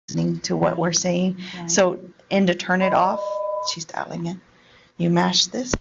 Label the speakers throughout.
Speaker 1: listening to what we're saying.
Speaker 2: Right.
Speaker 1: So, and to turn it off, she's dialing in. You mash this.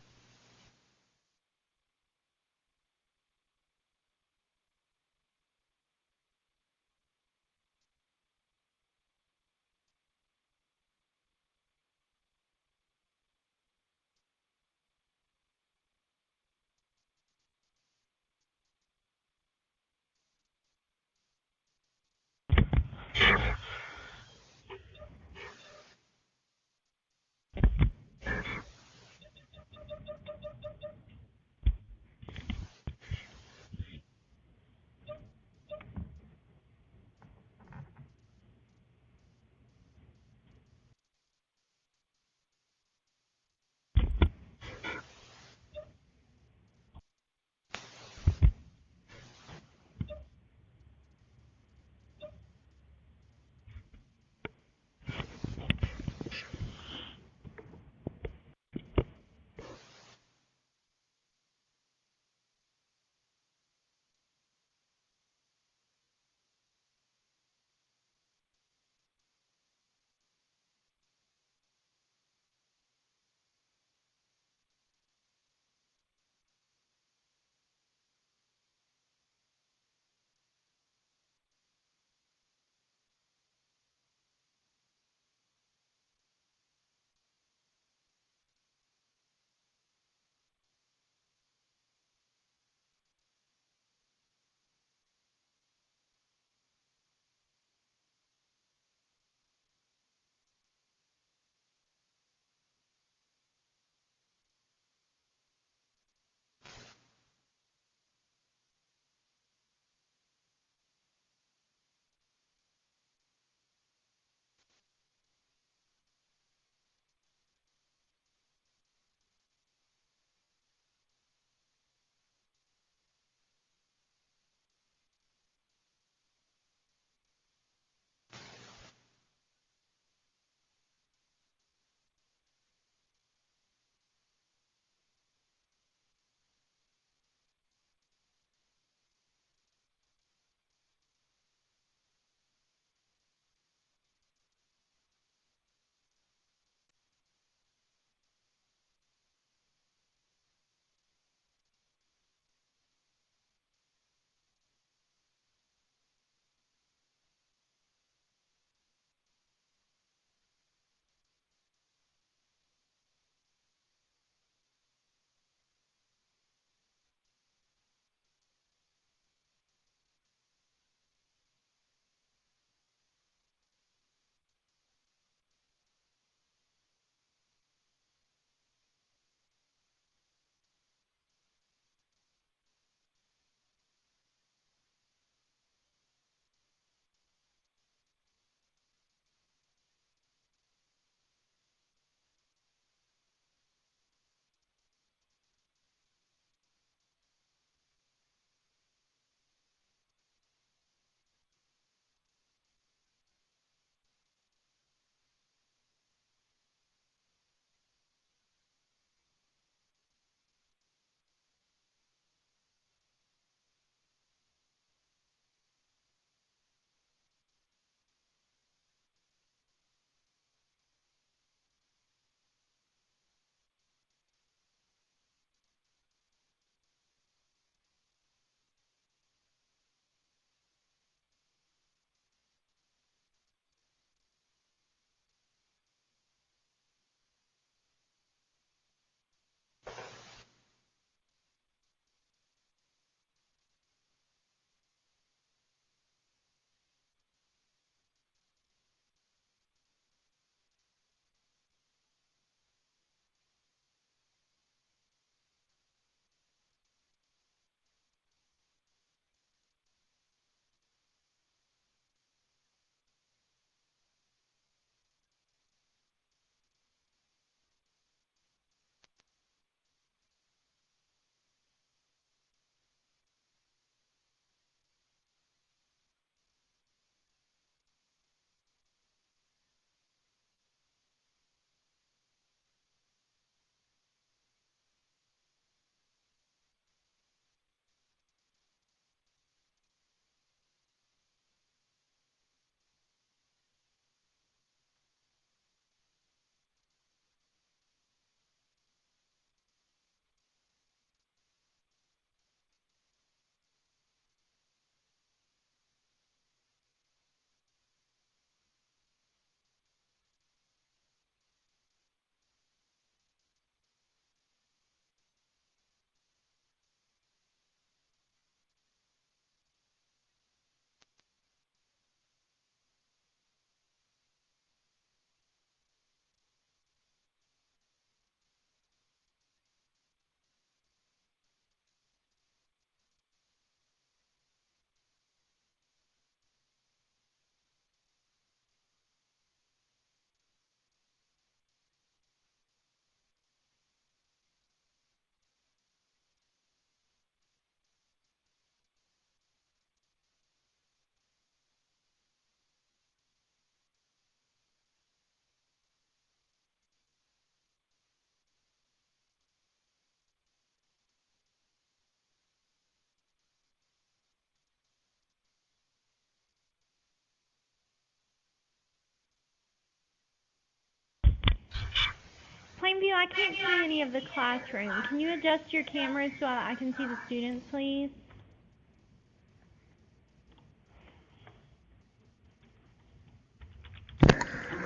Speaker 2: Plainview, I can't see any of the classroom. Can you adjust your camera so I can see the students, please?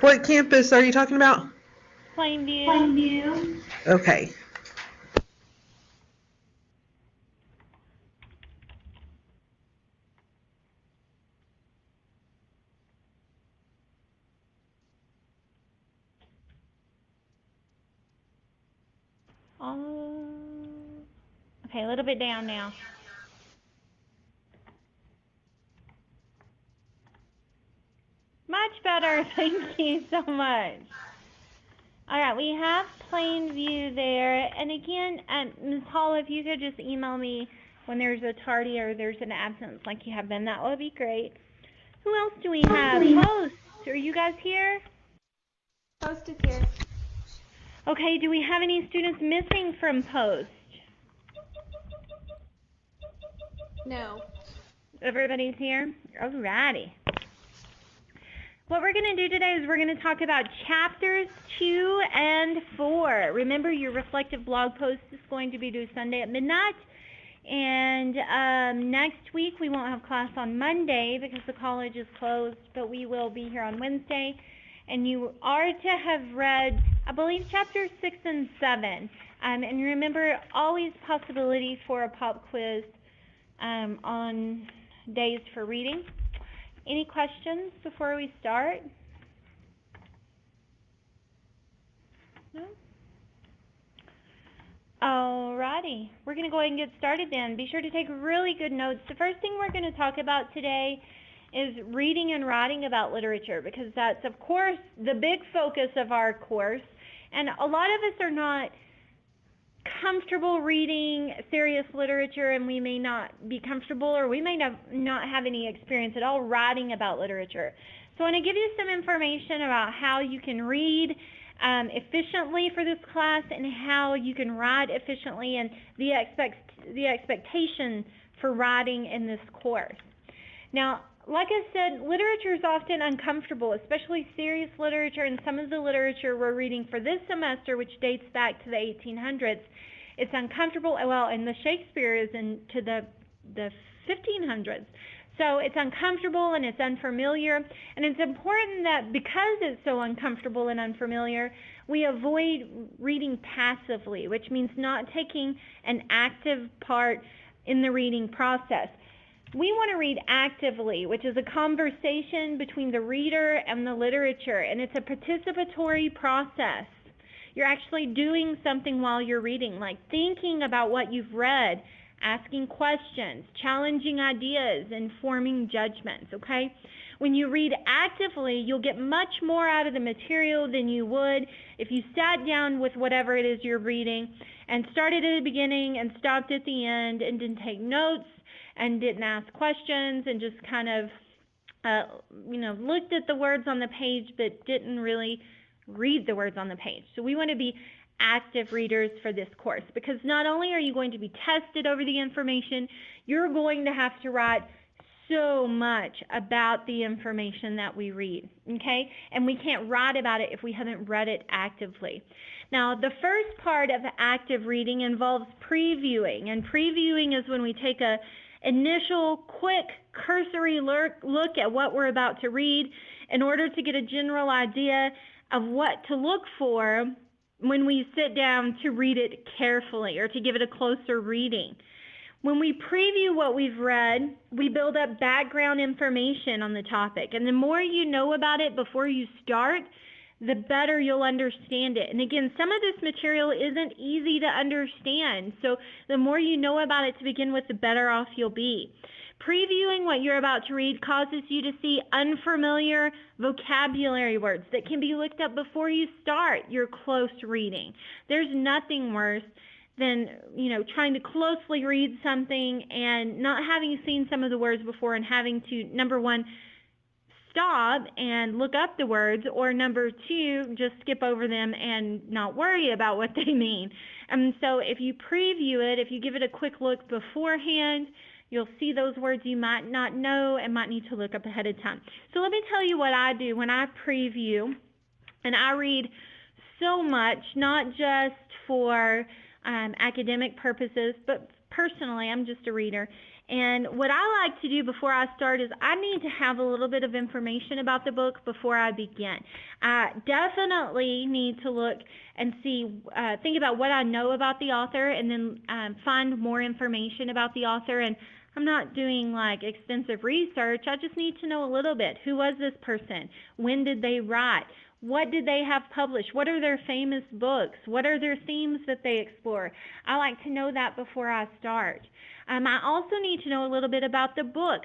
Speaker 3: What campus are you talking about?
Speaker 2: Plainview.
Speaker 4: Plainview.
Speaker 3: Okay.
Speaker 2: Okay, a little bit down now. Much better. Thank you so much. All right, we have Plainview there. And again, Ms. Hall, if you could just email me when there's a tardy or there's an absence like you have been, that would be great. Who else do we have? Post. Are you guys here?
Speaker 4: Post is here.
Speaker 2: Okay, do we have any students missing from Post?
Speaker 4: No.
Speaker 2: Everybody's here? Alrighty. What we're going to do today is we're going to talk about chapters 2 and 4. Remember, your reflective blog post is going to be due Sunday at midnight. And next week we won't have class on Monday because the college is closed, but we will be here on Wednesday. And you are to have read, I believe, chapters 6 and 7. And remember, always possibility for a pop quiz on days for reading. Any questions before we start? No? Alrighty, we're going to go ahead and get started then. Be sure to take really good notes. The first thing we're going to talk about today is reading and writing about literature, because that's, of course, the big focus of our course. And a lot of us are not comfortable reading serious literature, and we may not be comfortable, or we may not have any experience at all writing about literature. So I want to give you some information about how you can read efficiently for this class and how you can write efficiently, and the expectation for writing in this course. Now, like I said, literature is often uncomfortable, especially serious literature, and some of the literature we're reading for this semester, which dates back to the 1800s, it's uncomfortable. Well, and the Shakespeare is into the 1500s. So it's uncomfortable and it's unfamiliar, and it's important that because it's so uncomfortable and unfamiliar, we avoid reading passively, which means not taking an active part in the reading process. We want to read actively, which is a conversation between the reader and the literature, and it's a participatory process. You're actually doing something while you're reading, like thinking about what you've read, asking questions, challenging ideas, and forming judgments, okay? When you read actively, you'll get much more out of the material than you would if you sat down with whatever it is you're reading and started at the beginning and stopped at the end and didn't take notes and didn't ask questions and just kind of, looked at the words on the page but didn't really read the words on the page. So we want to be active readers for this course, because not only are you going to be tested over the information, you're going to have to write so much about the information that we read, okay? And we can't write about it if we haven't read it actively. Now, the first part of active reading involves previewing, and previewing is when we take a initial, quick, cursory look at what we're about to read in order to get a general idea of what to look for when we sit down to read it carefully or to give it a closer reading. When we preview what we've read, we build up background information on the topic, and the more you know about it before you start, the better you'll understand it. And again, some of this material isn't easy to understand, so the more you know about it to begin with, the better off you'll be. Previewing what you're about to read causes you to see unfamiliar vocabulary words that can be looked up before you start your close reading. There's nothing worse than, trying to closely read something and not having seen some of the words before and having to, number one, stop and look up the words, or number two, just skip over them and not worry about what they mean. And so if you preview it, if you give it a quick look beforehand, you'll see those words you might not know and might need to look up ahead of time. So let me tell you what I do when I preview, and I read so much, not just for academic purposes, but personally, I'm just a reader. And what I like to do before I start is I need to have a little bit of information about the book before I begin. I definitely need to look and see, think about what I know about the author, and then find more information about the author. And I'm not doing like extensive research. I just need to know a little bit. Who was this person? When did they write? What did they have published? What are their famous books? What are their themes that they explore? I like to know that before I start. I also need to know a little bit about the book,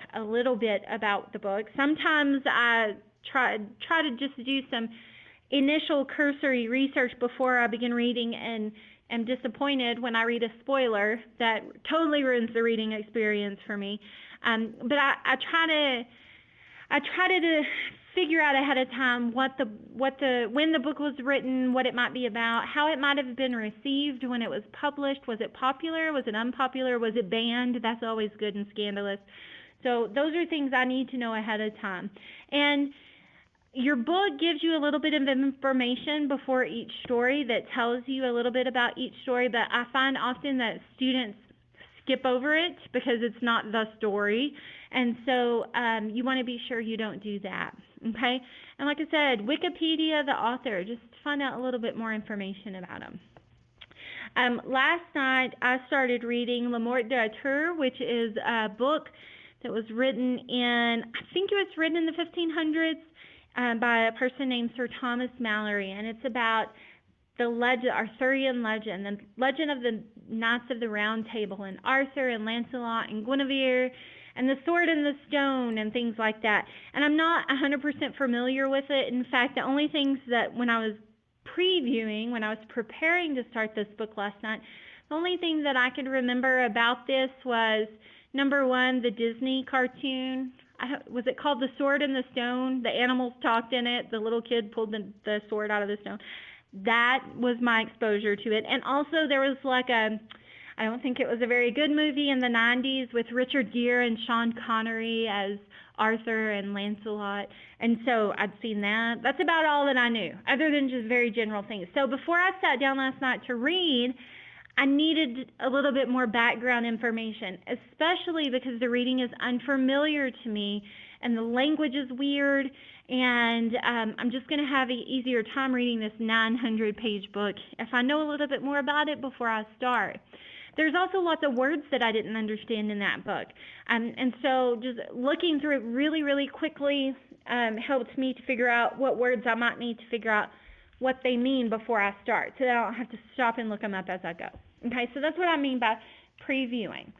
Speaker 2: Sometimes I try to just do some initial cursory research before I begin reading, and am disappointed when I read a spoiler that totally ruins the reading experience for me. But I try to figure out ahead of time when the book was written, what it might be about, how it might have been received when it was published. Was it popular? Was it unpopular? Was it banned? That's always good and scandalous. So those are things I need to know ahead of time. And your book gives you a little bit of information before each story that tells you a little bit about each story, but I find often that students skip over it because it's not the story. And so you want to be sure you don't do that, okay? And like I said, Wikipedia, the author, just find out a little bit more information about him. Last night, I started reading Le Mort d'Arthur, which is a book that was written in, I think it was written in the 1500s by a person named Sir Thomas Malory, and it's about the Arthurian legend, the legend of the Knights of the Round Table, and Arthur and Lancelot and Guinevere, and the sword and the stone and things like that. And I'm not 100% familiar with it. In fact, the only things that when I was preparing to start this book last night, the only thing that I could remember about this was, number one, the Disney cartoon. Was it called The Sword and the Stone? The animals talked in it. The little kid pulled the sword out of the stone. That was my exposure to it. And also there was like I don't think it was a very good movie in the 90s with Richard Gere and Sean Connery as Arthur and Lancelot. And so I'd seen that. That's about all that I knew, other than just very general things. So before I sat down last night to read, I needed a little bit more background information, especially because the reading is unfamiliar to me and the language is weird, and I'm just going to have an easier time reading this 900-page book if I know a little bit more about it before I start. There's also lots of words that I didn't understand in that book, and so just looking through it really, really quickly helped me to figure out what words I might need to figure out what they mean before I start, so that I don't have to stop and look them up as I go. Okay, so that's what I mean by previewing.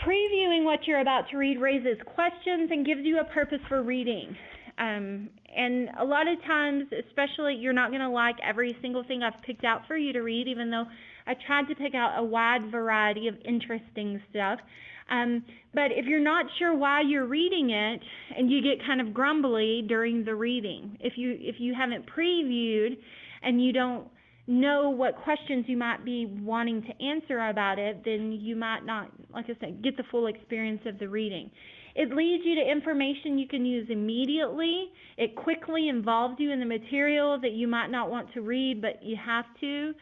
Speaker 2: Previewing what you're about to read raises questions and gives you a purpose for reading. And a lot of times, especially, you're not going to like every single thing I've picked out for you to read, even though I tried to pick out a wide variety of interesting stuff. But if you're not sure why you're reading it, and you get kind of grumbly during the reading, if you haven't previewed and you don't know what questions you might be wanting to answer about it, then you might not, like I said, get the full experience of the reading. It leads you to information you can use immediately. It quickly involves you in the material that you might not want to read, but you have to,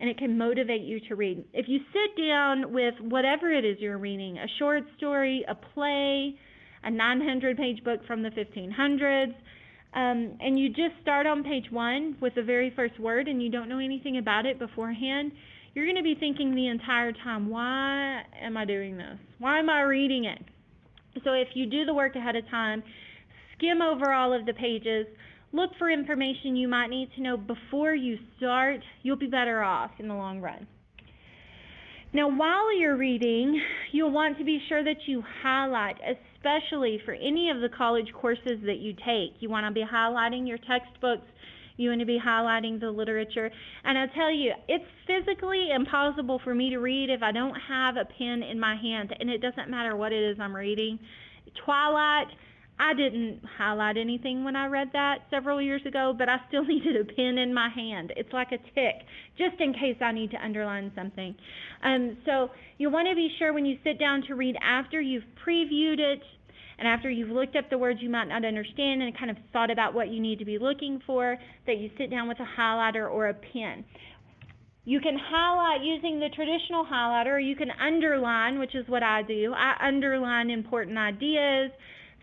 Speaker 2: and it can motivate you to read. If you sit down with whatever it is you're reading, a short story, a play, a 900-page book from the 1500s, and you just start on page 1 with the very first word and you don't know anything about it beforehand, you're going to be thinking the entire time, why am I doing this? Why am I reading it? So if you do the work ahead of time, skim over all of the pages, look for information you might need to know before you start, you'll be better off in the long run. Now, while you're reading, you'll want to be sure that you highlight, especially for any of the college courses that you take. You want to be highlighting your textbooks. You want to be highlighting the literature. And I'll tell you, it's physically impossible for me to read if I don't have a pen in my hand, and it doesn't matter what it is I'm reading. Twilight, I didn't highlight anything when I read that several years ago, but I still needed a pen in my hand. It's like a tick, just in case I need to underline something. So you want to be sure when you sit down to read after you've previewed it And after you've looked up the words you might not understand and kind of thought about what you need to be looking for, that you sit down with a highlighter or a pen. You can highlight using the traditional highlighter, or you can underline, which is what I do. I underline important ideas,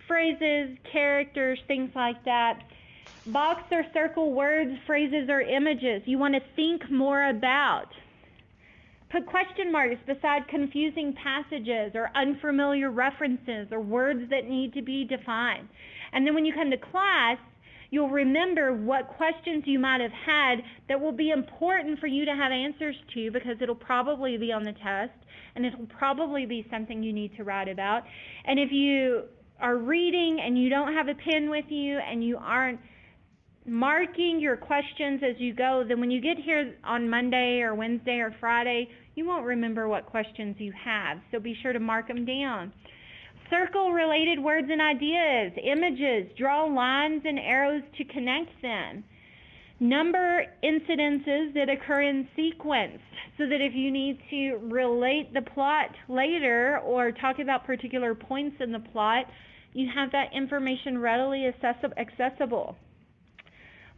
Speaker 2: phrases, characters, things like that. Box or circle words, phrases, or images you want to think more about. Put question marks beside confusing passages or unfamiliar references or words that need to be defined. And then when you come to class, you'll remember what questions you might have had that will be important for you to have answers to, because it'll probably be on the test and it'll probably be something you need to write about. And if you are reading and you don't have a pen with you and you aren't marking your questions as you go, then when you get here on Monday or Wednesday or Friday, you won't remember what questions you have. So be sure to mark them down. Circle related words and ideas, images, draw lines and arrows to connect them. Number incidences that occur in sequence, so that if you need to relate the plot later or talk about particular points in the plot, you have that information readily accessible.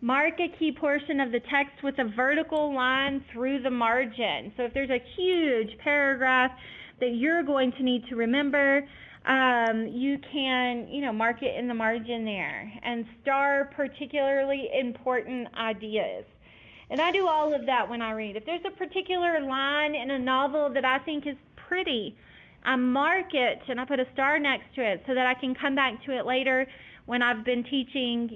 Speaker 2: Mark a key portion of the text with a vertical line through the margin. So if there's a huge paragraph that you're going to need to remember, you can, mark it in the margin there, and star particularly important ideas. And I do all of that when I read. If there's a particular line in a novel that I think is pretty, I mark it and I put a star next to it so that I can come back to it later when I've been teaching,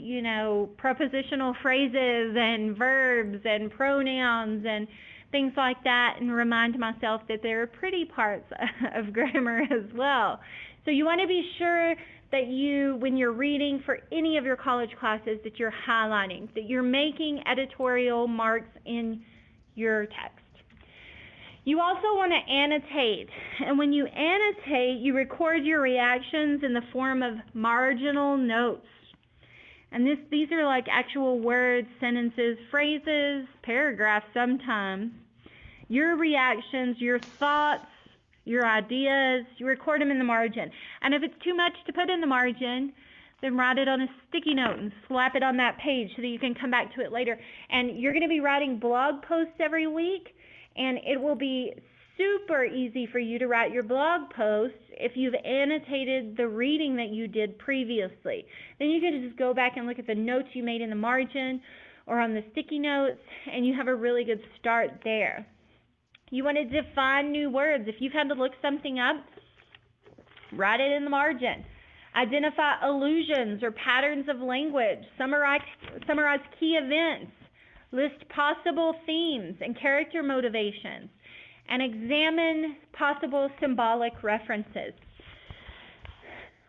Speaker 2: prepositional phrases and verbs and pronouns and things like that, and remind myself that there are pretty parts of grammar as well. So you want to be sure that when you're reading for any of your college classes, that you're highlighting, that you're making editorial marks in your text. You also want to annotate, and when you annotate, you record your reactions in the form of marginal notes. And these are like actual words, sentences, phrases, paragraphs sometimes. Your reactions, your thoughts, your ideas, you record them in the margin. And if it's too much to put in the margin, then write it on a sticky note and slap it on that page so that you can come back to it later. And you're going to be writing blog posts every week, and it will be super easy for you to write your blog posts if you've annotated the reading that you did previously. Then you can just go back and look at the notes you made in the margin or on the sticky notes, and you have a really good start there. You want to define new words. If you've had to look something up, write it in the margin. Identify allusions or patterns of language. Summarize key events. List possible themes and character motivations. And examine possible symbolic references.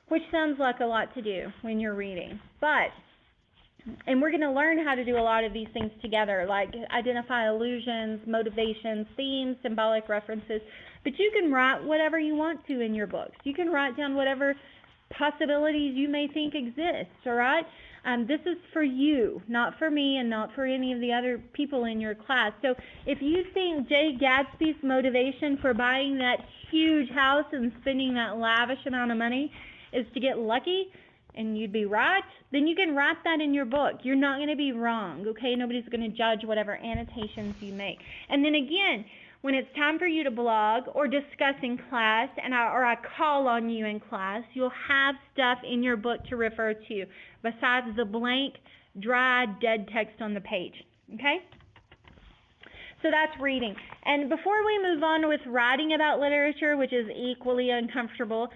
Speaker 2: Which sounds like a lot to do when you're reading. And we're going to learn how to do a lot of these things together, like identify allusions, motivations, themes, symbolic references. But you can write whatever you want to in your books. You can write down whatever possibilities you may think exist, all right? This is for you, not for me and not for any of the other people in your class. So if you think Jay Gatsby's motivation for buying that huge house and spending that lavish amount of money is to get lucky, and you'd be right, then you can write that in your book. You're not going to be wrong, okay? Nobody's going to judge whatever annotations you make. And then again, when it's time for you to blog or discuss in class, or I call on you in class, you'll have stuff in your book to refer to besides the blank, dry, dead text on the page, okay? So that's reading. And before we move on with writing about literature, which is equally uncomfortable,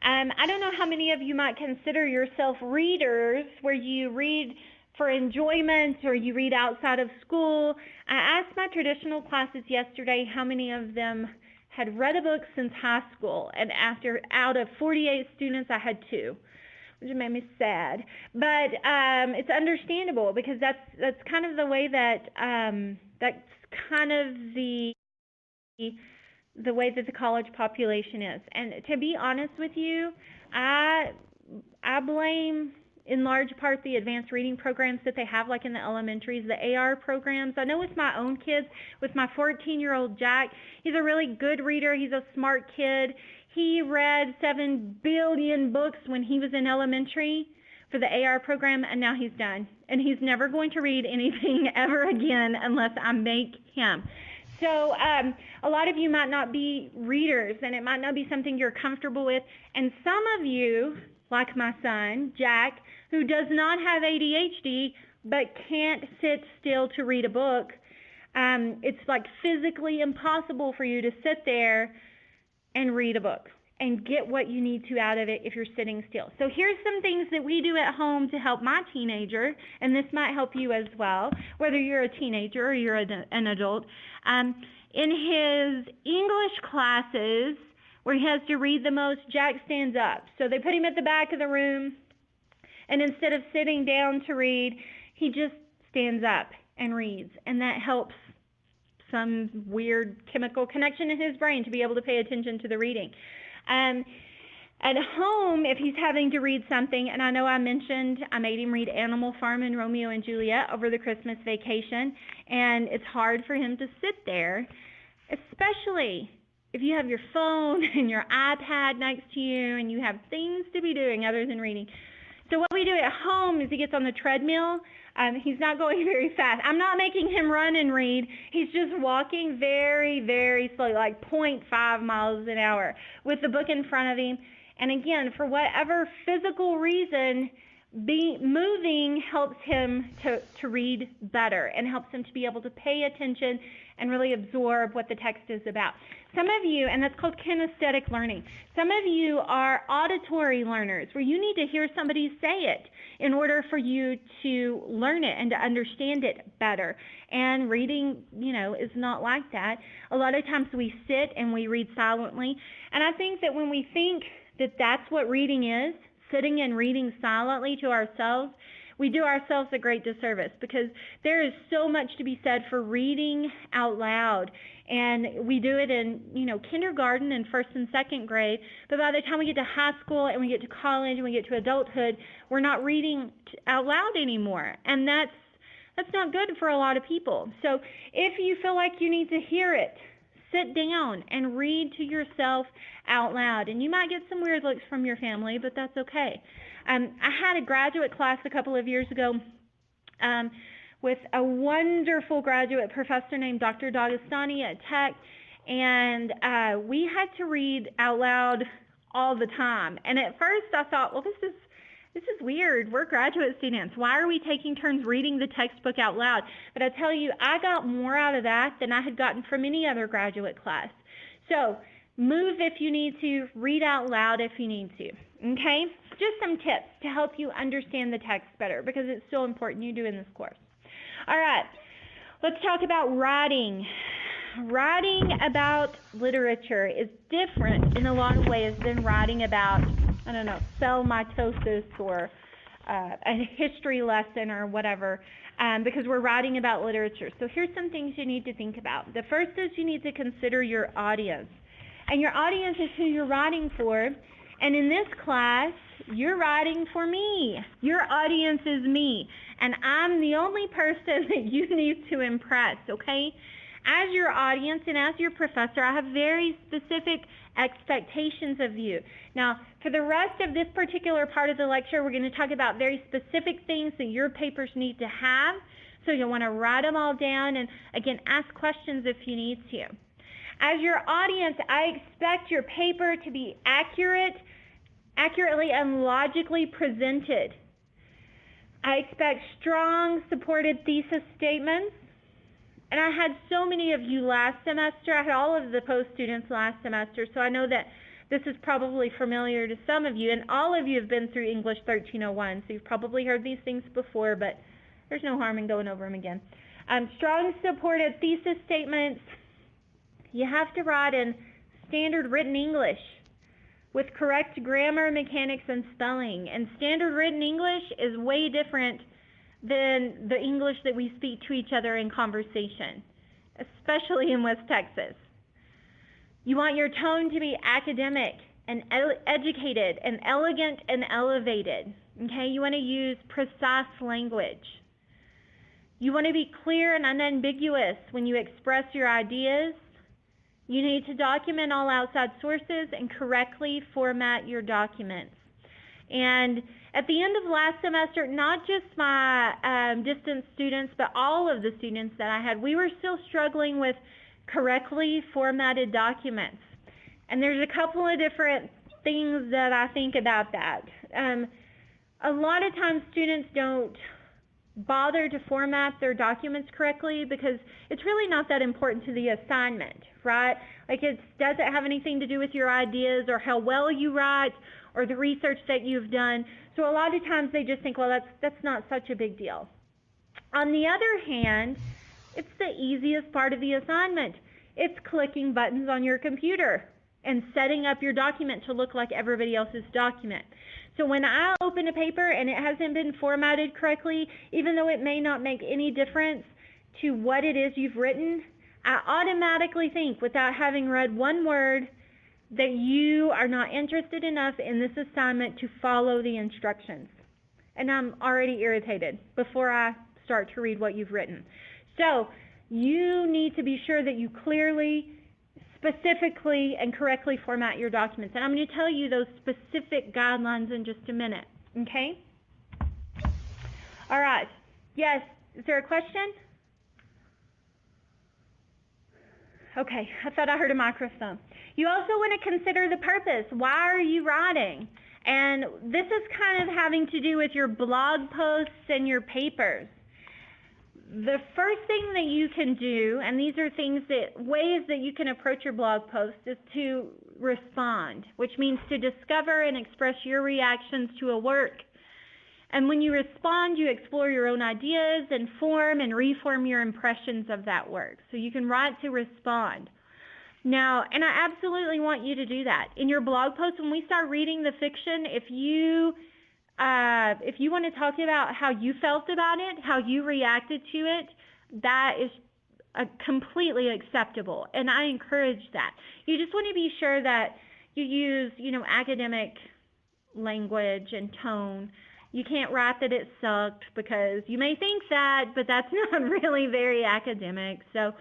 Speaker 2: I don't know how many of you might consider yourself readers, where you read for enjoyment or you read outside of school. I asked my traditional classes yesterday how many of them had read a book since high school, and out of 48 students, I had 2, which made me sad. But it's understandable, because that's kind of the way that's kind of the way that the college population is. And to be honest with you, I blame in large part the advanced reading programs that they have, like in the elementaries, the AR programs. I know with my own kids, with my 14-year-old Jack, he's a really good reader. He's a smart kid. He read 7 billion books when he was in elementary for the AR program, and now he's done. And he's never going to read anything ever again unless I make him. So a lot of you might not be readers, and it might not be something you're comfortable with. And some of you, like my son, Jack, who does not have ADHD but can't sit still to read a book, it's like physically impossible for you to sit there and read a book and get what you need to out of it if you're sitting still. So here's some things that we do at home to help my teenager, and this might help you as well, whether you're a teenager or you're an adult. In his English classes, where he has to read the most, Jack stands up. So they put him at the back of the room, and instead of sitting down to read, he just stands up and reads, and that helps some weird chemical connection in his brain to be able to pay attention to the reading. At home, if he's having to read something, and I know I mentioned I made him read Animal Farm and Romeo and Juliet over the Christmas vacation, and it's hard for him to sit there, especially if you have your phone and your iPad next to you and you have things to be doing other than reading. So what we do at home is he gets on the treadmill. He's not going very fast. I'm not making him run and read. He's just walking very, very slowly, like 0.5 miles an hour with the book in front of him. And again, for whatever physical reason, moving helps him to read better and helps him to be able to pay attention and really absorb what the text is about. Some of you, and that's called kinesthetic learning, some of you are auditory learners where you need to hear somebody say it in order for you to learn it and to understand it better. And reading, is not like that. A lot of times we sit and we read silently. And I think that when we think that that's what reading is, sitting and reading silently to ourselves, we do ourselves a great disservice, because there is so much to be said for reading out loud. And we do it in, kindergarten and first and second grade. But by the time we get to high school and we get to college and we get to adulthood, we're not reading out loud anymore. And that's not good for a lot of people. So if you feel like you need to hear it, sit down and read to yourself out loud. And you might get some weird looks from your family, but that's okay. I had a graduate class a couple of years ago with a wonderful graduate professor named Dr. Dagestani at Tech, and we had to read out loud all the time. And at first I thought, well, this is weird. We're graduate students. Why are we taking turns reading the textbook out loud? But I tell you, I got more out of that than I had gotten from any other graduate class. So move if you need to, read out loud if you need to. Okay? Just some tips to help you understand the text better, because it's so important you do in this course. All right, let's talk about writing. Writing about literature is different in a lot of ways than writing about, cell mitosis or a history lesson or whatever, because we're writing about literature. So here's some things you need to think about. The first is you need to consider your audience. And your audience is who you're writing for. And in this class, you're writing for me. Your audience is me. And I'm the only person that you need to impress, okay? As your audience and as your professor, I have very specific expectations of you. Now, for the rest of this particular part of the lecture, we're going to talk about very specific things that your papers need to have. So you'll want to write them all down and, again, ask questions if you need to. As your audience, I expect your paper to be accurately and logically presented. I expect strong, supported thesis statements. And I had so many of you last semester. I had all of the post students last semester, so I know that this is probably familiar to some of you. And all of you have been through English 1301, so you've probably heard these things before, but there's no harm in going over them again. Strong, supported thesis statements. You have to write in standard written English with correct grammar, mechanics, and spelling. And standard written English is way different than the English that we speak to each other in conversation, especially in West Texas. You want your tone to be academic and educated and elegant and elevated. Okay? You want to use precise language. You want to be clear and unambiguous when you express your ideas. You need to document all outside sources and correctly format your documents. And at the end of last semester, not just my distance students, but all of the students that I had, we were still struggling with correctly formatted documents. And there's a couple of different things that I think about that. A lot of times students don't bother to format their documents correctly because it's really not that important to the assignment, right? Like it doesn't have anything to do with your ideas or how well you write or the research that you've done. So a lot of times they just think, well, that's not such a big deal. On the other hand, it's the easiest part of the assignment. It's clicking buttons on your computer and setting up your document to look like everybody else's document. So when I open a paper and it hasn't been formatted correctly, even though it may not make any difference to what it is you've written, I automatically think, without having read one word, that you are not interested enough in this assignment to follow the instructions. And I'm already irritated before I start to read what you've written. So you need to be sure that you clearly, specifically, and correctly format your documents. And I'm going to tell you those specific guidelines in just a minute, okay? All right. Yes, is there a question? Okay, I thought I heard a microphone. You also want to consider the purpose. Why are you writing? And this is kind of having to do with your blog posts and your papers. The first thing that you can do, and these are ways that you can approach your blog post, is to respond, which means to discover and express your reactions to a work. And when you respond, you explore your own ideas and form and reform your impressions of that work. So you can write to respond. Now, and I absolutely want you to do that. In your blog post, when we start reading the fiction, if you want to talk about how you felt about it, how you reacted to it, that is completely acceptable, and I encourage that. You just want to be sure that you use, academic language and tone. You can't write that it sucked because you may think that, but that's not really very academic. So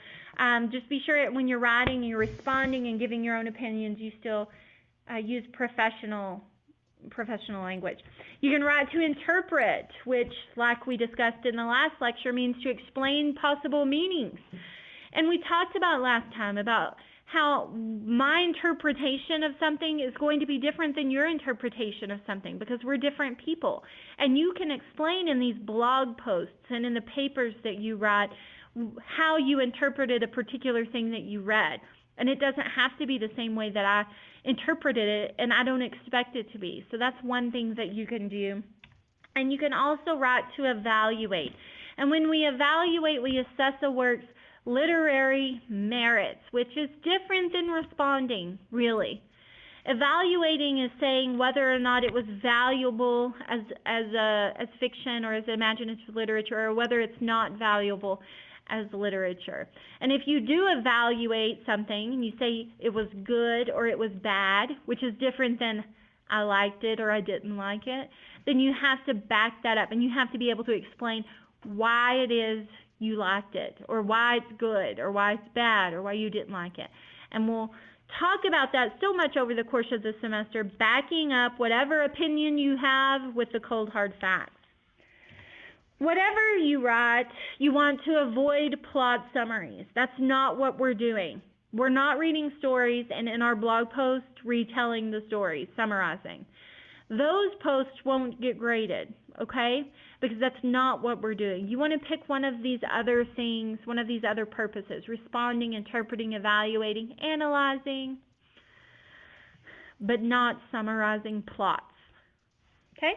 Speaker 2: just be sure when you're writing, you're responding and giving your own opinions, you still use professional language. You can write to interpret, which, like we discussed in the last lecture, means to explain possible meanings. And we talked about last time about how my interpretation of something is going to be different than your interpretation of something because we're different people. And you can explain in these blog posts and in the papers that you write how you interpreted a particular thing that you read. And it doesn't have to be the same way that I interpreted it, and I don't expect it to be. So that's one thing that you can do. And you can also write to evaluate. And when we evaluate, we assess a work's literary merits, which is different than responding, really. Evaluating is saying whether or not it was valuable as fiction or as imaginative literature, or whether it's not valuable as literature. And if you do evaluate something and you say it was good or it was bad, which is different than I liked it or I didn't like it, then you have to back that up and you have to be able to explain why it is you liked it, or why it's good, or why it's bad, or why you didn't like it. And we'll talk about that so much over the course of the semester, backing up whatever opinion you have with the cold hard facts. Whatever you write, you want to avoid plot summaries. That's not what we're doing. We're not reading stories and in our blog post retelling the stories, summarizing. Those posts won't get graded, okay? Because that's not what we're doing. You want to pick one of these other things, one of these other purposes: responding, interpreting, evaluating, analyzing, but not summarizing plots, okay?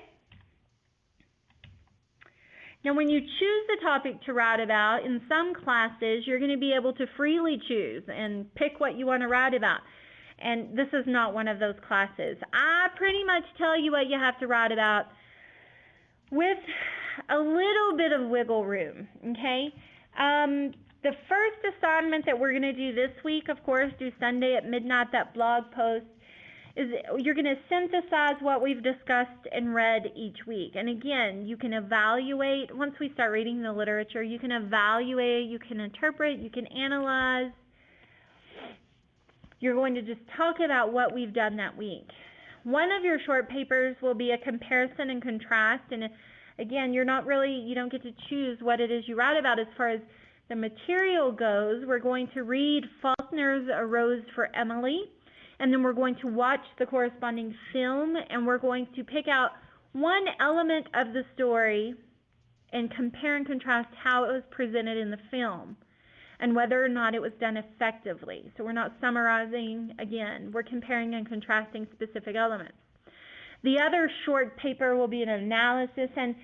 Speaker 2: Now, when you choose the topic to write about, in some classes, you're going to be able to freely choose and pick what you want to write about. And this is not one of those classes. I pretty much tell you what you have to write about with a little bit of wiggle room, okay? The first assignment that we're going to do this week, of course, do Sunday at midnight, that blog post, is you're going to synthesize what we've discussed and read each week. And again, you can evaluate. Once we start reading the literature, you can evaluate, you can interpret, you can analyze. you're going to just talk about what we've done that week. One of your short papers will be a comparison and contrast, and again, you don't get to choose what it is you write about as far as the material goes. We're going to read Faulkner's A Rose for Emily, and then we're going to watch the corresponding film, and we're going to pick out one element of the story and compare and contrast how it was presented in the film and whether or not it was done effectively. So we're not summarizing again, we're comparing and contrasting specific elements. The other short paper will be an analysis, and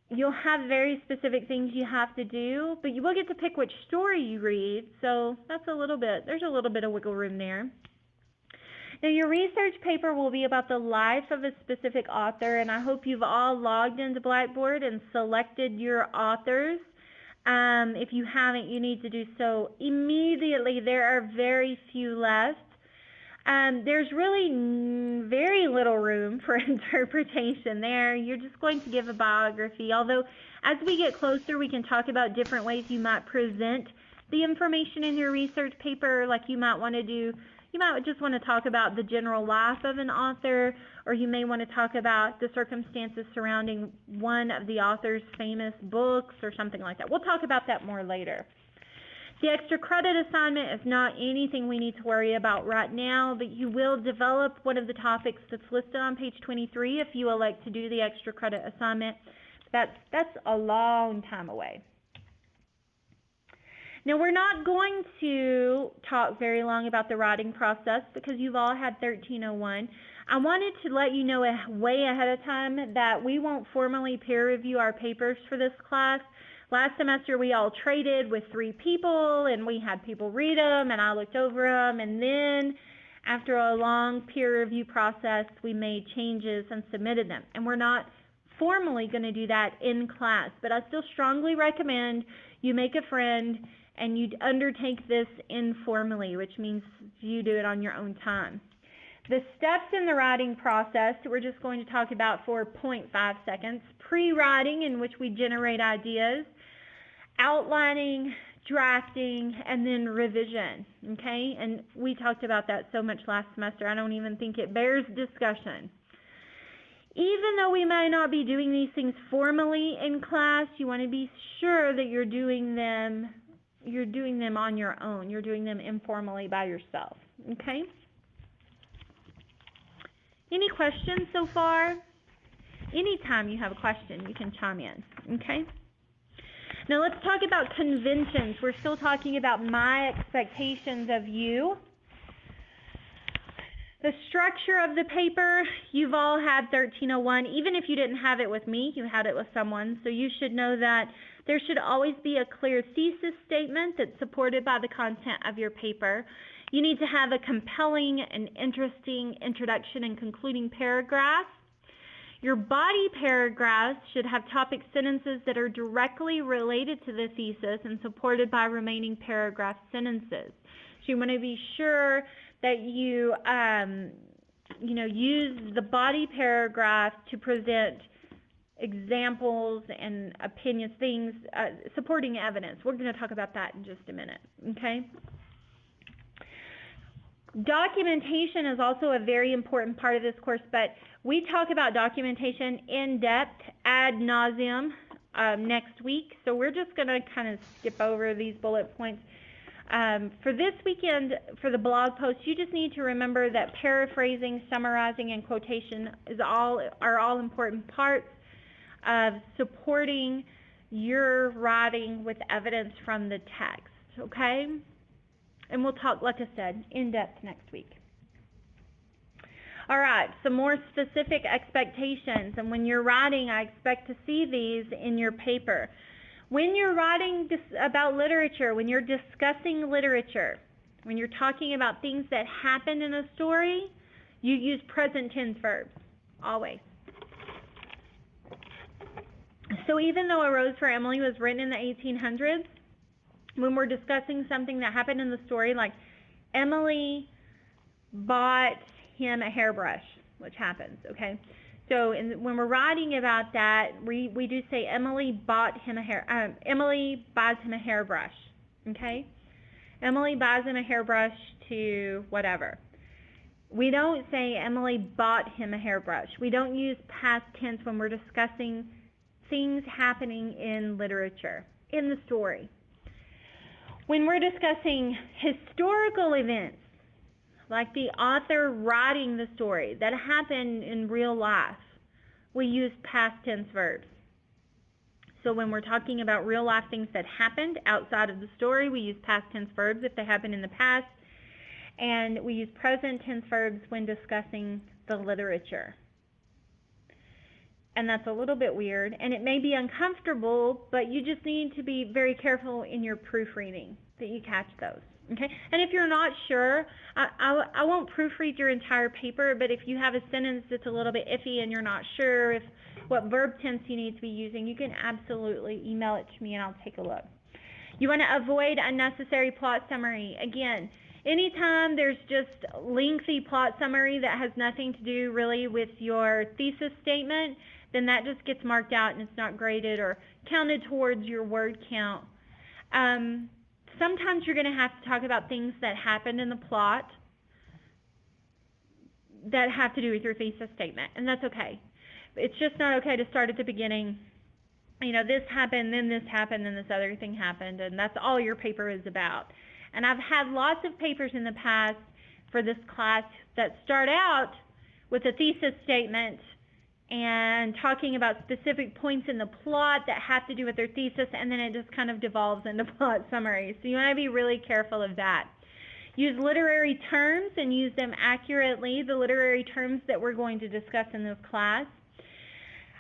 Speaker 2: you'll have very specific things you have to do, but you will get to pick which story you read, so there's a little bit of wiggle room there. Now, your research paper will be about the life of a specific author, and I hope you've all logged into Blackboard and selected your authors. If you haven't, you need to do so immediately. There are very few left. There's really very little room for interpretation there. You're just going to give a biography, although as we get closer, we can talk about different ways you might present the information in your research paper. Like you might just want to talk about the general life of an author, or you may want to talk about the circumstances surrounding one of the author's famous books or something like that. We'll talk about that more later. The extra credit assignment is not anything we need to worry about right now, but you will develop one of the topics that's listed on page 23 if you elect to do the extra credit assignment. That's a long time away. Now, we're not going to talk very long about the writing process because you've all had 1301. I wanted to let you know way ahead of time that we won't formally peer review our papers for this class. Last semester, we all traded with 3 people, and we had people read them, and I looked over them, and then after a long peer review process, we made changes and submitted them. And we're not formally going to do that in class, but I still strongly recommend you make a friend and you undertake this informally, which means you do it on your own time. The steps in the writing process, we're just going to talk about for 0.5 seconds. Pre-writing, in which we generate ideas, outlining, drafting, and then revision, okay? And we talked about that so much last semester, I don't even think it bears discussion. Even though we might not be doing these things formally in class, you want to be sure that you're doing them on your own. You're doing them informally by yourself, okay? Any questions so far? Anytime you have a question, you can chime in, okay? Now let's talk about conventions. We're still talking about my expectations of you. The structure of the paper, you've all had 1301. Even if you didn't have it with me, you had it with someone. So you should know that there should always be a clear thesis statement that's supported by the content of your paper. You need to have a compelling and interesting introduction and concluding paragraph. Your body paragraphs should have topic sentences that are directly related to the thesis and supported by remaining paragraph sentences. So you want to be sure that you use the body paragraph to present examples and opinions, things, supporting evidence. We're going to talk about that in just a minute, okay? Documentation is also a very important part of this course, but we talk about documentation in depth ad nauseum next week, so we're just going to kind of skip over these bullet points. For this weekend, for the blog post, you just need to remember that paraphrasing, summarizing, and quotation are all important parts of supporting your writing with evidence from the text, okay? And we'll talk, like I said, in depth next week. All right, some more specific expectations. And when you're writing, I expect to see these in your paper. When you're writing about literature, when you're discussing literature, when you're talking about things that happen in a story, you use present tense verbs, always. So even though A Rose for Emily was written in the 1800s, when we're discussing something that happened in the story, like Emily bought him a hairbrush, which happens, okay? So when we're writing about that, we do say Emily buys him a hairbrush, okay? Emily buys him a hairbrush to whatever. We don't say Emily bought him a hairbrush. We don't use past tense when we're discussing things happening in literature, in the story. When we're discussing historical events, like the author writing the story that happened in real life, we use past tense verbs. So when we're talking about real life things that happened outside of the story, we use past tense verbs if they happened in the past, and we use present tense verbs when discussing the literature. And that's a little bit weird, and it may be uncomfortable, but you just need to be very careful in your proofreading that you catch those. Okay? And if you're not sure, I won't proofread your entire paper, but if you have a sentence that's a little bit iffy and you're not sure if what verb tense you need to be using, you can absolutely email it to me and I'll take a look. You want to avoid unnecessary plot summary. Again, anytime there's just lengthy plot summary that has nothing to do really with your thesis statement, then that just gets marked out and it's not graded or counted towards your word count. Sometimes you're going to have to talk about things that happened in the plot that have to do with your thesis statement, and that's okay. It's just not okay to start at the beginning. You know, this happened, then this happened, then this other thing happened, and that's all your paper is about. And I've had lots of papers in the past for this class that start out with a thesis statement and talking about specific points in the plot that have to do with their thesis, and then it just kind of devolves into plot summary. So you want to be really careful of that. Use literary terms and use them accurately, the literary terms that we're going to discuss in this class.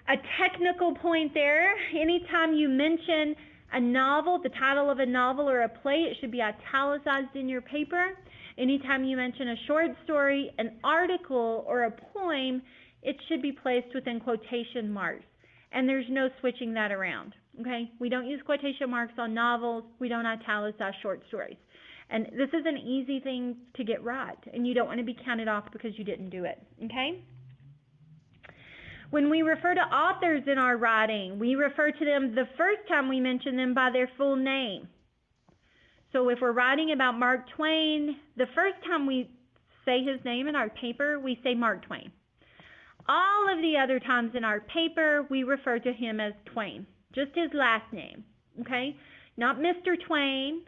Speaker 2: A technical point there, anytime you mention a novel, the title of a novel or a play, it should be italicized in your paper. Anytime you mention a short story, an article, or a poem, it should be placed within quotation marks. And there's no switching that around. Okay? We don't use quotation marks on novels. We don't italicize short stories. And this is an easy thing to get right. And you don't want to be counted off because you didn't do it. Okay? When we refer to authors in our writing, we refer to them the first time we mention them by their full name. So if we're writing about Mark Twain, the first time we say his name in our paper, we say Mark Twain. All of the other times in our paper, we refer to him as Twain, just his last name, okay? Not Mr. Twain,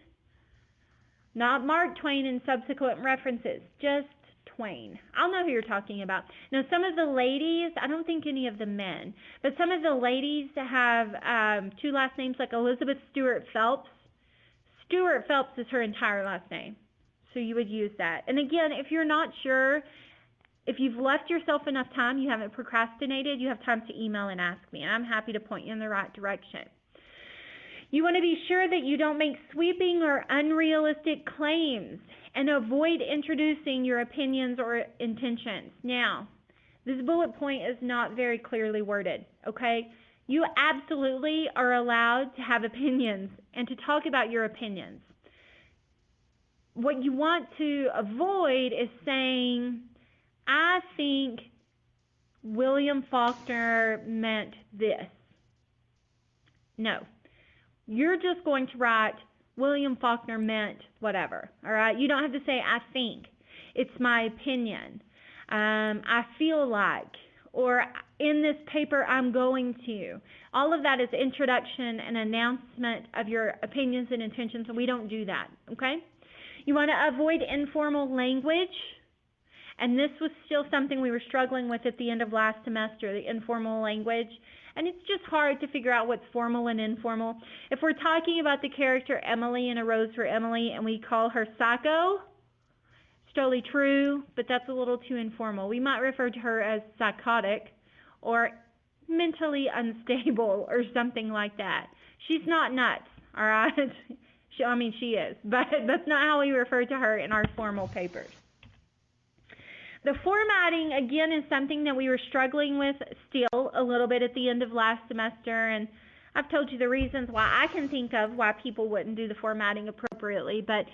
Speaker 2: not Mark Twain in subsequent references, just Twain. I'll know who you're talking about. Now, some of the ladies, I don't think any of the men, but some of the ladies have two last names, like Elizabeth Stewart Phelps. Stewart Phelps is her entire last name, so you would use that. And again, if you're not sure, if you've left yourself enough time, you haven't procrastinated, you have time to email and ask me, and I'm happy to point you in the right direction. You want to be sure that you don't make sweeping or unrealistic claims and avoid introducing your opinions or intentions. Now, this bullet point is not very clearly worded, okay? You absolutely are allowed to have opinions and to talk about your opinions. What you want to avoid is saying, I think William Faulkner meant this. No. You're just going to write, William Faulkner meant whatever, all right? You don't have to say, I think. It's my opinion. I feel like, or in this paper, I'm going to. All of that is introduction and announcement of your opinions and intentions, and we don't do that, okay? You want to avoid informal language. And this was still something we were struggling with at the end of last semester, the informal language. And it's just hard to figure out what's formal and informal. If we're talking about the character Emily in A Rose for Emily and we call her psycho, it's totally true, but that's a little too informal. We might refer to her as psychotic or mentally unstable or something like that. She's not nuts, all right? She is, but that's not how we refer to her in our formal papers. The formatting, again, is something that we were struggling with still a little bit at the end of last semester, and I've told you the reasons why I can think of why people wouldn't do the formatting appropriately, but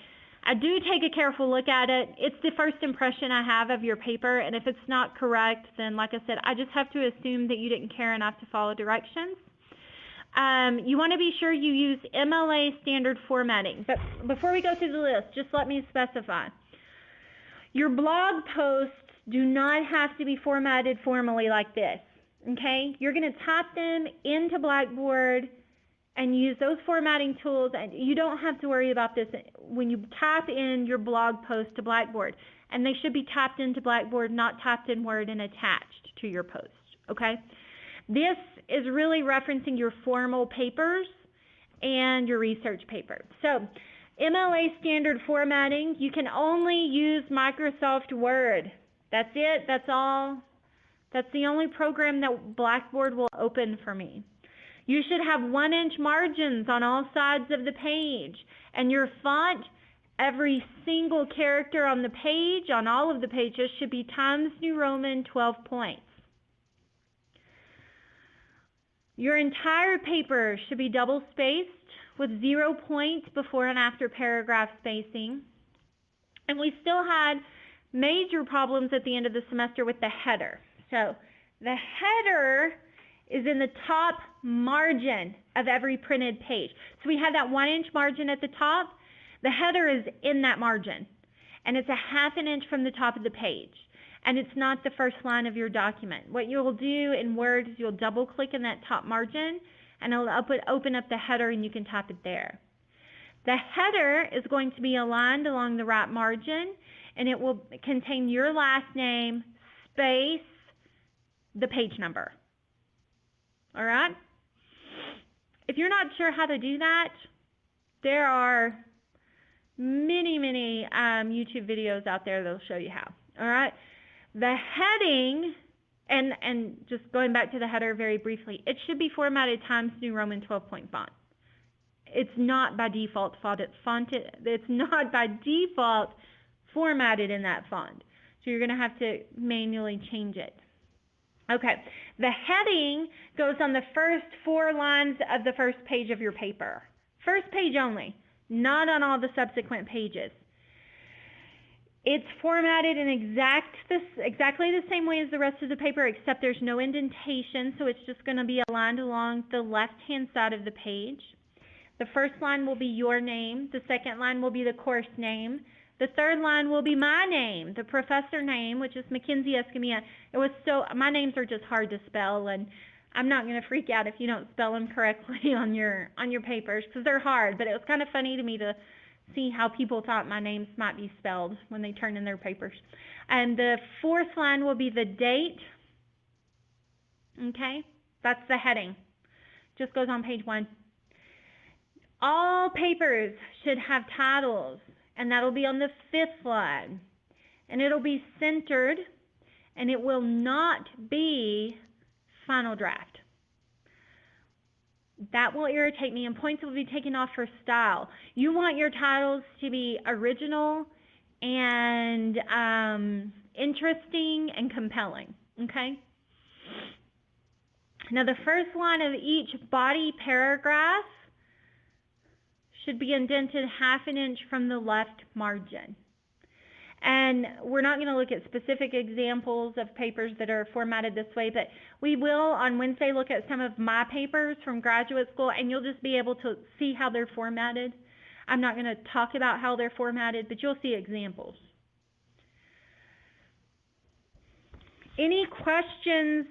Speaker 2: I do take a careful look at it. It's the first impression I have of your paper, and if it's not correct, then like I said, I just have to assume that you didn't care enough to follow directions. You want to be sure you use MLA standard formatting. But before we go through the list, just let me specify. Your blog posts do not have to be formatted formally like this, okay? You're going to type them into Blackboard and use those formatting tools, and you don't have to worry about this when you type in your blog post to Blackboard. And they should be typed into Blackboard, not typed in Word and attached to your post, okay? This is really referencing your formal papers and your research paper. So, MLA standard formatting, you can only use Microsoft Word. That's it, that's all. That's the only program that Blackboard will open for me. You should have 1-inch margins on all sides of the page. And your font, every single character on the page, on all of the pages, should be Times New Roman 12 points. Your entire paper should be double spaced with 0 points before and after paragraph spacing. And we still had major problems at the end of the semester with the header. So the header is in the top margin of every printed page. So we have that 1-inch margin at the top. The header is in that margin, and it's a 1/2 inch from the top of the page. And it's not the first line of your document. What you'll do in Word is you'll double click in that top margin and it'll open up the header and you can type it there. The header is going to be aligned along the right margin and it will contain your last name, space, the page number. Alright? If you're not sure how to do that, there are many YouTube videos out there that'll show you how. Alright? The heading, and just going back to the header very briefly, it should be formatted Times New Roman 12-point font. It's not by default it's not by default formatted in that font. So you're going to have to manually change it. Okay, the heading goes on the first 4 lines of the first page of your paper. First page only, not on all the subsequent pages. It's formatted in exactly the same way as the rest of the paper, except there's no indentation, so it's just going to be aligned along the left-hand side of the page. The first line will be your name. The second line will be the course name. The third line will be my name, the professor name, which is Mackenzie Escamilla. My names are just hard to spell, and I'm not going to freak out if you don't spell them correctly on your papers, because they're hard, but it was kind of funny to me to see how people thought my names might be spelled when they turn in their papers. And the fourth line will be the date. Okay, that's the heading. Just goes on page 1. All papers should have titles, and that'll be on the 5th line. And it'll be centered, and it will not be final draft. That will irritate me, and points will be taken off for style. You want your titles to be original and interesting and compelling, okay? Now, the first line of each body paragraph should be indented 1/2 inch from the left margin. And we're not going to look at specific examples of papers that are formatted this way, but we will on Wednesday look at some of my papers from graduate school, and you'll just be able to see how they're formatted. I'm not going to talk about how they're formatted, but you'll see examples. Any questions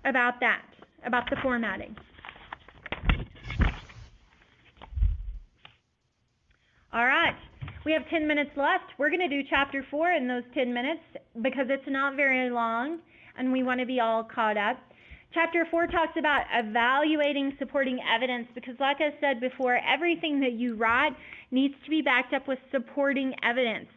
Speaker 2: about that, about the formatting? All right. We have 10 minutes left. We're going to do Chapter 4 in those 10 minutes because it's not very long and we want to be all caught up. Chapter 4 talks about evaluating supporting evidence because, like I said before, everything that you write needs to be backed up with supporting evidence.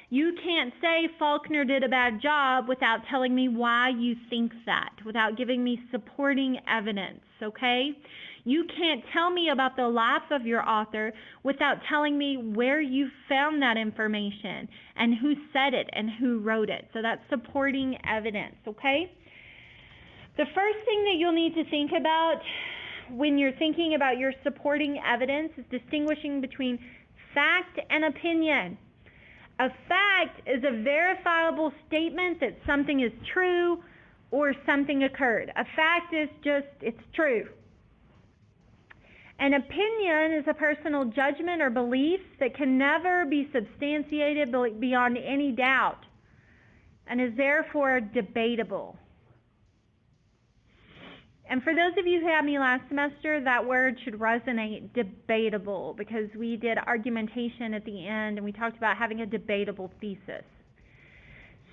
Speaker 2: You can't say Faulkner did a bad job without telling me why you think that, without giving me supporting evidence, okay? You can't tell me about the life of your author without telling me where you found that information and who said it and who wrote it. So that's supporting evidence, okay? The first thing that you'll need to think about when you're thinking about your supporting evidence is distinguishing between fact and opinion. A fact is a verifiable statement that something is true, or something occurred. A fact is just, it's true. An opinion is a personal judgment or belief that can never be substantiated beyond any doubt and is therefore debatable. And for those of you who had me last semester, that word should resonate, debatable, because we did argumentation at the end and we talked about having a debatable thesis.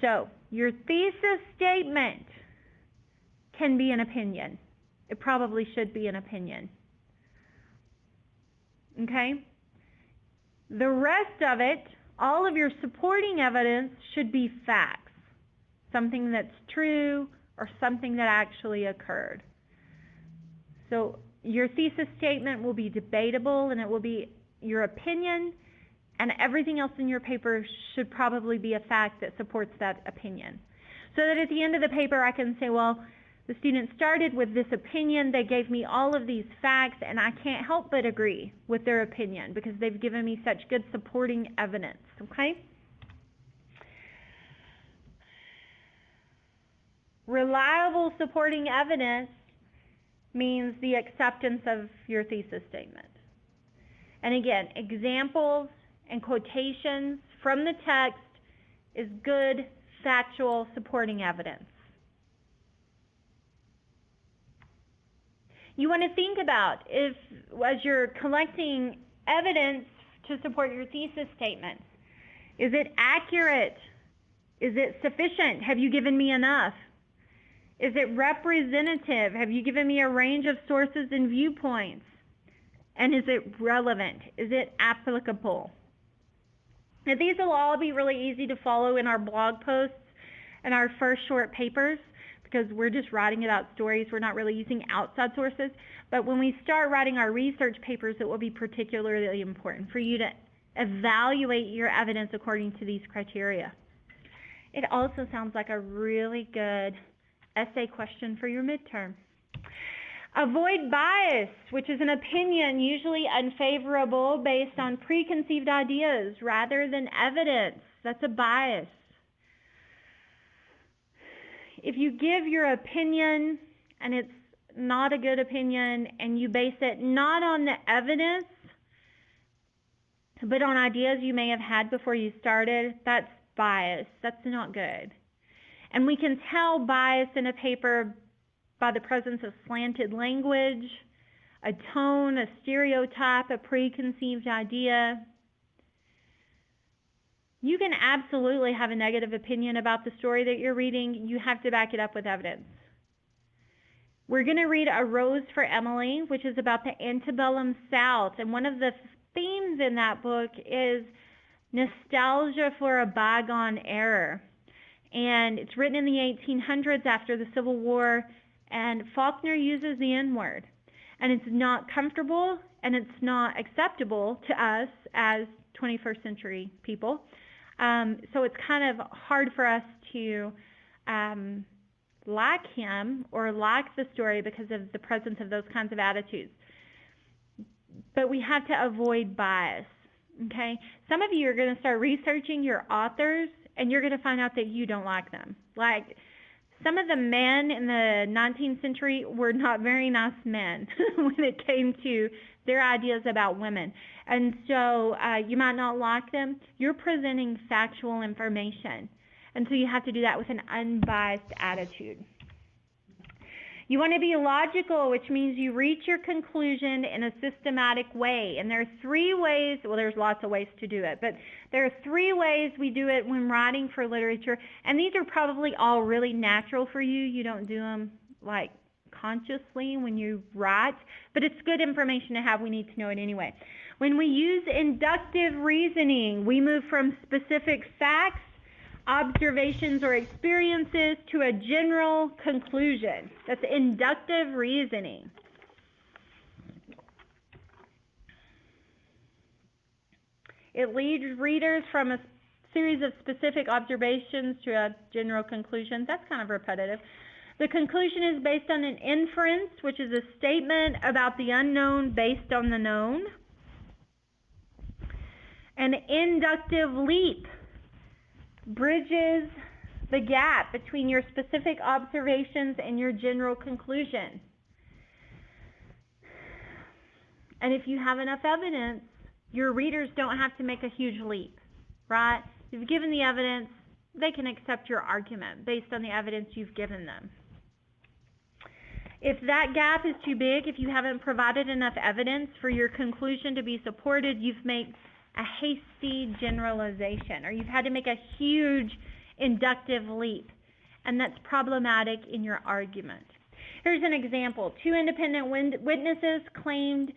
Speaker 2: So, your thesis statement can be an opinion. It probably should be an opinion. Okay? The rest of it, all of your supporting evidence, should be facts. Something that's true or something that actually occurred. So your thesis statement will be debatable and it will be your opinion, and everything else in your paper should probably be a fact that supports that opinion. So that at the end of the paper I can say, well, the student started with this opinion, they gave me all of these facts, and I can't help but agree with their opinion because they've given me such good supporting evidence, okay? Reliable supporting evidence means the acceptance of your thesis statement. And again, examples and quotations from the text is good, factual supporting evidence. You want to think about if, as you're collecting evidence to support your thesis statements, is it accurate? Is it sufficient? Have you given me enough? Is it representative? Have you given me a range of sources and viewpoints? And is it relevant? Is it applicable? Now, these will all be really easy to follow in our blog posts and our first short papers because we're just writing about stories. We're not really using outside sources. But when we start writing our research papers, it will be particularly important for you to evaluate your evidence according to these criteria. It also sounds like a really good essay question for your midterm. Avoid bias, which is an opinion usually unfavorable based on preconceived ideas rather than evidence. That's a bias. If you give your opinion and it's not a good opinion and you base it not on the evidence but on ideas you may have had before you started, that's bias. That's not good. And we can tell bias in a paper by the presence of slanted language, a tone, a stereotype, a preconceived idea. You can absolutely have a negative opinion about the story that you're reading. You have to back it up with evidence. We're going to read A Rose for Emily, which is about the antebellum South. And one of the themes in that book is nostalgia for a bygone era. And it's written in the 1800s after the Civil War, and Faulkner uses the N-word. And it's not comfortable, and it's not acceptable to us as 21st century people. So it's kind of hard for us to like him or like the story because of the presence of those kinds of attitudes. But we have to avoid bias, okay? Some of you are going to start researching your authors, and you're going to find out that you don't like them. Like, some of the men in the 19th century were not very nice men when it came to their ideas about women. And so you might not like them. You're presenting factual information. And so you have to do that with an unbiased attitude. You want to be logical, which means you reach your conclusion in a systematic way. And there are three ways, well, there's lots of ways to do it, but there are three ways we do it when writing for literature. And these are probably all really natural for you. You don't do them like consciously when you write, but it's good information to have. We need to know it anyway. When we use inductive reasoning, we move from specific facts, observations, or experiences to a general conclusion. That's inductive reasoning. It leads readers from a series of specific observations to a general conclusion. That's kind of repetitive. The conclusion is based on an inference, which is a statement about the unknown based on the known. An inductive leap bridges the gap between your specific observations and your general conclusion. And if you have enough evidence, your readers don't have to make a huge leap, right? If you've given the evidence, they can accept your argument based on the evidence you've given them. If that gap is too big, if you haven't provided enough evidence for your conclusion to be supported, you've made a hasty generalization, or you've had to make a huge inductive leap, and that's problematic in your argument. Here's an example. 2 independent witnesses claimed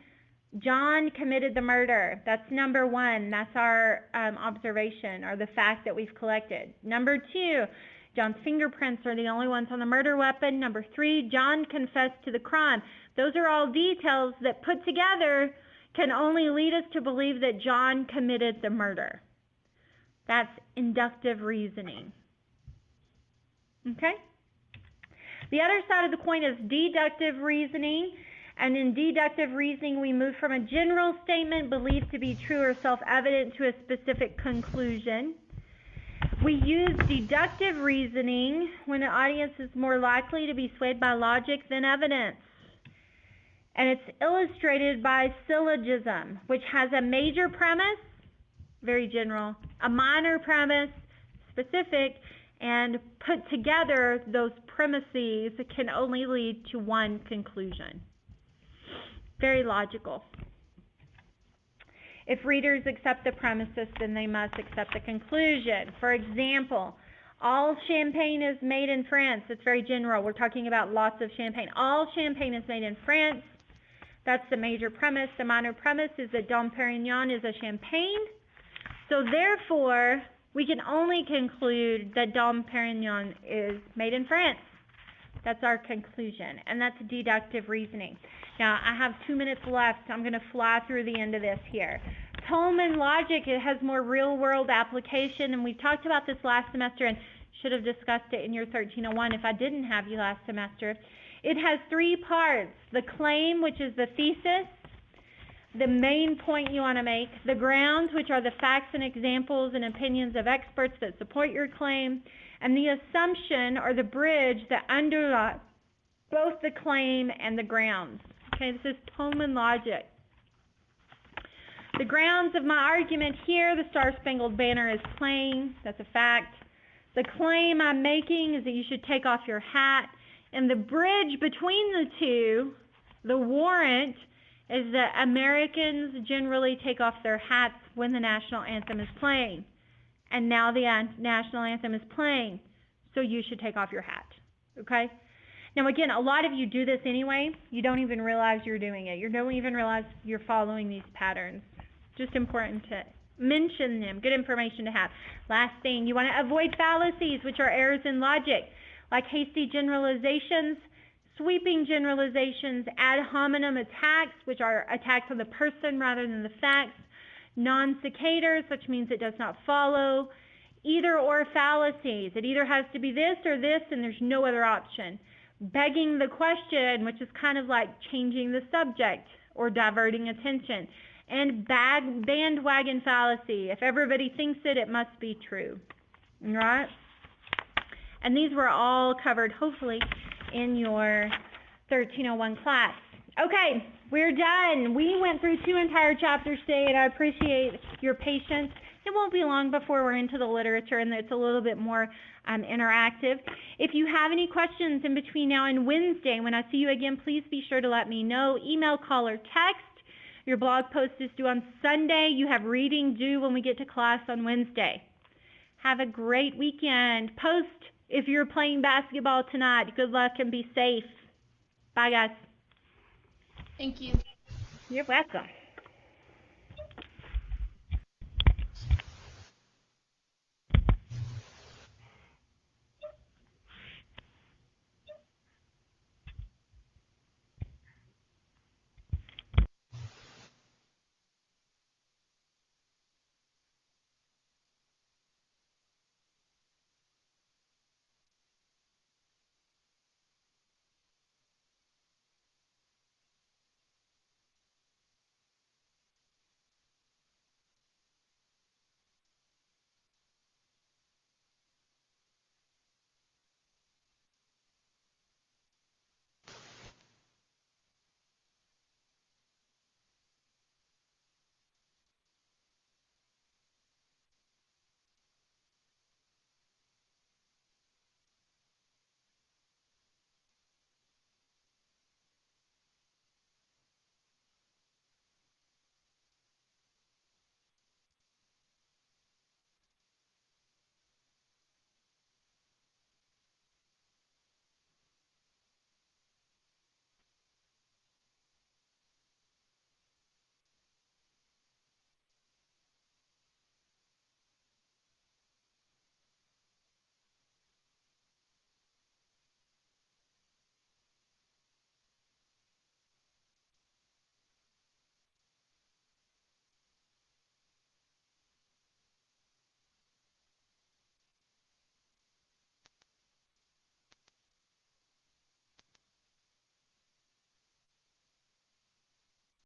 Speaker 2: John committed the murder. That's number 1. That's our observation, or the fact that we've collected. Number 2, John's fingerprints are the only ones on the murder weapon. Number 3, John confessed to the crime. Those are all details that put together can only lead us to believe that John committed the murder. That's inductive reasoning. Okay? The other side of the coin is deductive reasoning. And in deductive reasoning, we move from a general statement believed to be true or self-evident to a specific conclusion. We use deductive reasoning when an audience is more likely to be swayed by logic than evidence. And it's illustrated by syllogism, which has a major premise, very general, a minor premise, specific, and put together, those premises can only lead to one conclusion. Very logical. If readers accept the premises, then they must accept the conclusion. For example, all champagne is made in France. It's very general. We're talking about lots of champagne. All champagne is made in France. That's the major premise. The minor premise is that Dom Perignon is a champagne. So therefore, we can only conclude that Dom Perignon is made in France. That's our conclusion, and that's deductive reasoning. Now, I have 2 minutes left, so I'm going to fly through the end of this here. Tolman logic, it has more real-world application, and we talked about this last semester and should have discussed it in your 1301 if I didn't have you last semester. It has 3 parts: the claim, which is the thesis, the main point you want to make, the grounds, which are the facts and examples and opinions of experts that support your claim, and the assumption, or the bridge, that underlies both the claim and the grounds. Okay, this is Tolman logic. The grounds of my argument here: the Star-Spangled Banner is playing. That's a fact. The claim I'm making is that you should take off your hat. And the bridge between the two, the warrant, is that Americans generally take off their hats when the national anthem is playing. And now the national anthem is playing, so you should take off your hat. Okay? Now again, a lot of you do this anyway. You don't even realize you're doing it. You don't even realize you're following these patterns. Just important to mention them. Good information to have. Last thing, you want to avoid fallacies, which are errors in logic, like hasty generalizations, sweeping generalizations, ad hominem attacks, which are attacks on the person rather than the facts, non-secators, which means it does not follow, either-or fallacies. It either has to be this or this, and there's no other option. Begging the question, which is kind of like changing the subject or diverting attention. And bandwagon fallacy. If everybody thinks it, it must be true. Right? And these were all covered, hopefully, in your 1301 class. Okay, we're done. We went through 2 entire chapters today, and I appreciate your patience. It won't be long before we're into the literature, and it's a little bit more interactive. If you have any questions in between now and Wednesday, when I see you again, please be sure to let me know. Email, call, or text. Your blog post is due on Sunday. You have reading due when we get to class on Wednesday. Have a great weekend. Post if you're playing basketball tonight. Good luck and be safe. Bye, guys.
Speaker 4: Thank you.
Speaker 2: You're welcome.